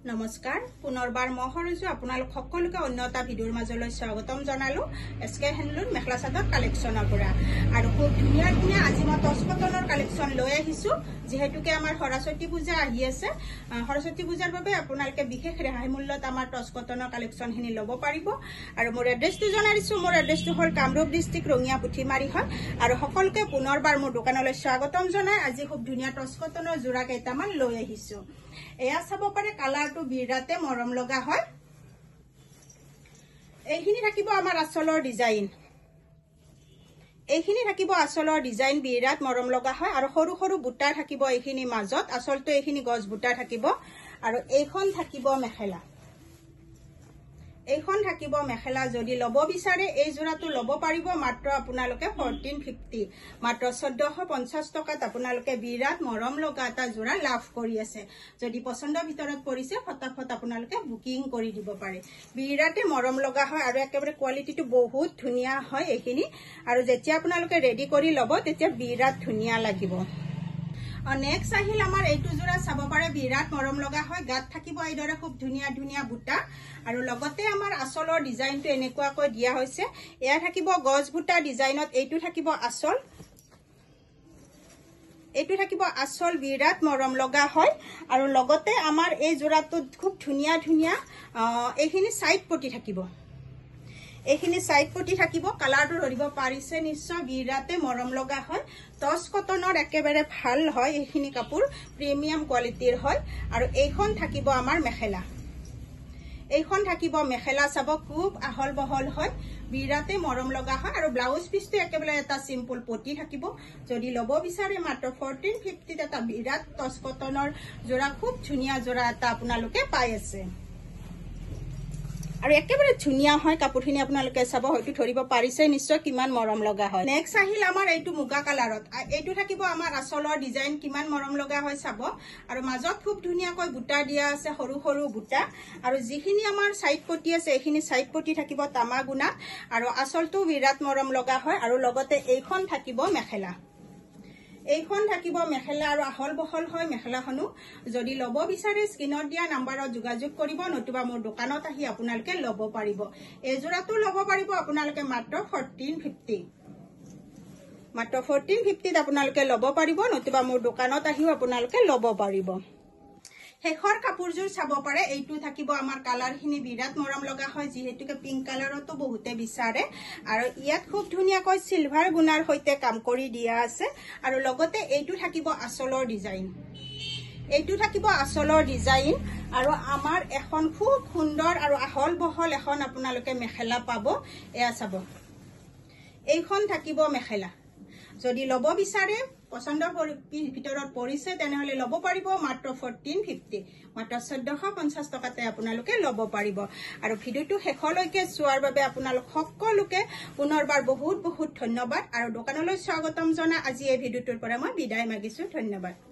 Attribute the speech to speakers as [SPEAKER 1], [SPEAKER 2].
[SPEAKER 1] নমস্কাৰ পুনৰবাৰ মহৰজু আপোনালোক সকলোকে অন্য এটা ভিডিঅ'ৰ মাজলৈ স্বাগতম জনালো এসকে হেণ্ডলুম মেখলা চাদৰ কালেকশ্যনৰ পৰা আৰু খুব ধুনীয়া ধুনীয়া আজি মই টচ কটনৰ কালেকশ্যন লৈ আহিছো যেহেতুকে আমাৰ সৰস্বতী পূজা আহি আছে সৰস্বতী পূজাৰ বাবে আপোনালোকে বিশেষ ৰেহাই মূল্যত আমাৰ টচ কটনৰ কালেকশ্যনখিনি ল'ব পাৰিব আৰু মোৰ এড্ৰেছটো জনাই দিছো মোৰ এড্ৰেছটো হ'ল কামৰূপ ডিষ্ট্ৰিক্ট ৰঙিয়া পুঠিমাৰী হয় আৰু সকলোকে পুনৰবাৰ মোৰ দোকানলৈ স্বাগতম জনাই আজি খুব ধুনীয়া টচ কটনৰ জোৰা কেইটামান লৈ আহিছো এয়া চাব পাৰে কালাৰটো বিৰাতে মৰম লগা হয় এইখিনি থাকিব আমাৰ আচলৰ ডিজাইন এইখিনি থাকিব আচলৰ ডিজাইন বিৰাট মৰম লগা হয় আৰু সৰু সৰু বুটা থাকিব এইখিনি মাজত আচলটো এইখিনি গছ বুটা থাকিব আৰু এইখন থাকিব মেখেলা এইখন থাকিব মেখেলা যদি লব বিচাৰে এই জোৰাটো লব পাৰিব মাত্ৰ আপোনালোকে 1450 মাত্ৰ 1450 টকাত আপোনালোকে বিৰাট মৰম লগা এটা জোৰা লাভ কৰি আছে যদি পছন্দৰ ভিতৰত পৰিছে ফটাফট আপোনালোকে বুকিং কৰি দিব পাৰে বিৰাটে মৰম লগা হয় আৰু একেবাৰে কোৱালিটিটো বহুত ধুনীয়া হয় এইখিনি আৰু যেতিয়া আপোনালোকে ৰেডি কৰি লব তেতিয়া বিৰাট ধুনীয়া লাগিব নেক্সট আহিল আমাৰ এইটো জোৰা চাব পাৰে বিৰাট মৰম লগা হয় গাত থাকিব এইদৰে খুব ধুনীয়া ধুনীয়া বুটা আৰু লগতে আমাৰ আচলৰ ডিজাইনটো এনেকুৱাকৈ দিয়া হৈছে এয়া থাকিব গছ বুটা ডিজাইনত এইটো থাকিব আচল বিৰাট মৰম লগা হয় আৰু লগতে আমাৰ এই জোৰাটোত খুব ধুনীয়া ধুনীয়া এইখিনি সাইড পটি থাকিব এইখিনি সাইড পটি থাকিব কালাৰটো ধৰিব পাৰিছে নিশ্চয় বিৰাতে মৰম লগা হয় টচ কটনৰ একেবাৰে ভাল হয় এইখিনি কাপোৰ প্ৰিমিয়াম কোৱালিটিৰ হয় আৰু এইখন থাকিব আমাৰ মেখেলা এইখন থাকিব মেখেলা চাব খুব আহল বহল হয় বিৰাতে মৰম লগা হয় আৰু ব্লাউজ পিসটো একেবাৰে এটা সিম্পল পটি থাকিব যদি লব বিচাৰে মাত্ৰ 1450 এটা বিৰাট টচ কটনৰ জোৰা খুব ধুনীয়া জোৰা এটা আপোনালোকে পাই আছে আৰু একেবাৰে ধুনীয়া হয় কাপোৰখিনি আপোনালোকে চাব হয়তো ধৰিব পাৰিছে নিশ্চয় কিমান মৰম লগা হয় নেক্সট আহিল আমাৰ এইটো মুগা কালাৰত এইটো থাকিব আমাৰ আচলৰ ডিজাইন কিমান মৰম লগা হয় চাব আৰু মাজত খুব ধুনীয়াকৈ বুটা দিয়া আছে সৰু সৰু বুটা আৰু যিখিনি আমাৰ সাইড পটি আছে এইখিনি সাইড পটি থাকিব তামাগুনা আৰু আচলটো বিৰাট মৰম লগা হয় আৰু লগতে এইখন থাকিব মেখেলা এইখন থাকিব মেখেলা আৰু আহল বহল হয় মেখেলাখনো যদি লব বিচাৰে স্ক্ৰিনত দিয়া নম্বৰত যোগাযোগ কৰিব নতুবা মোৰ দোকানত আহি আপোনালোকে লব পাৰিব এই জোৰাটো লব পাৰিব আপোনালোকে মাত্ৰ 1450 আপোনালোকে লব পাৰিব নতুবা মোৰ দোকানত আহিও আপোনালোকে লব পাৰিব শেষৰ কাপোৰজোৰ চাব পাৰে এইটো থাকিব আমাৰ কালাৰখিনি বিৰাট মৰম লগা হয় যেহেতুকে পিংক কালাৰতো বহুতে বিচাৰে আৰু ইয়াত খুব ধুনীয়াকৈ সিলভাৰ গুণাৰ সৈতে কাম কৰি দিয়া আছে আৰু লগতে এইটো থাকিব আচলৰ ডিজাইন আৰু আমাৰ এখন খুব সুন্দৰ আৰু আহল বহল এখন আপোনালোকে মেখেলা পাব এয়া চাব এইখন থাকিব মেখেলা যদি লব বিচাৰে পছন্দৰ ভিতৰত পৰিছে তেনেহলে লব পাৰিব মাত্ৰ 1450 মাত্ৰ 1450 টকাতে আপোনালোকে লব পাৰিব আৰু ভিডিওটো শেষলৈকে চোৱাৰ বাবে আপোনালোক সকলোকে পুনৰবাৰ বহুত বহুত ধন্যবাদ আৰু দোকানলৈ স্বাগতম জনাই আজি এই ভিডিওটোৰ পৰা মই বিদায় মাগিছো ধন্যবাদ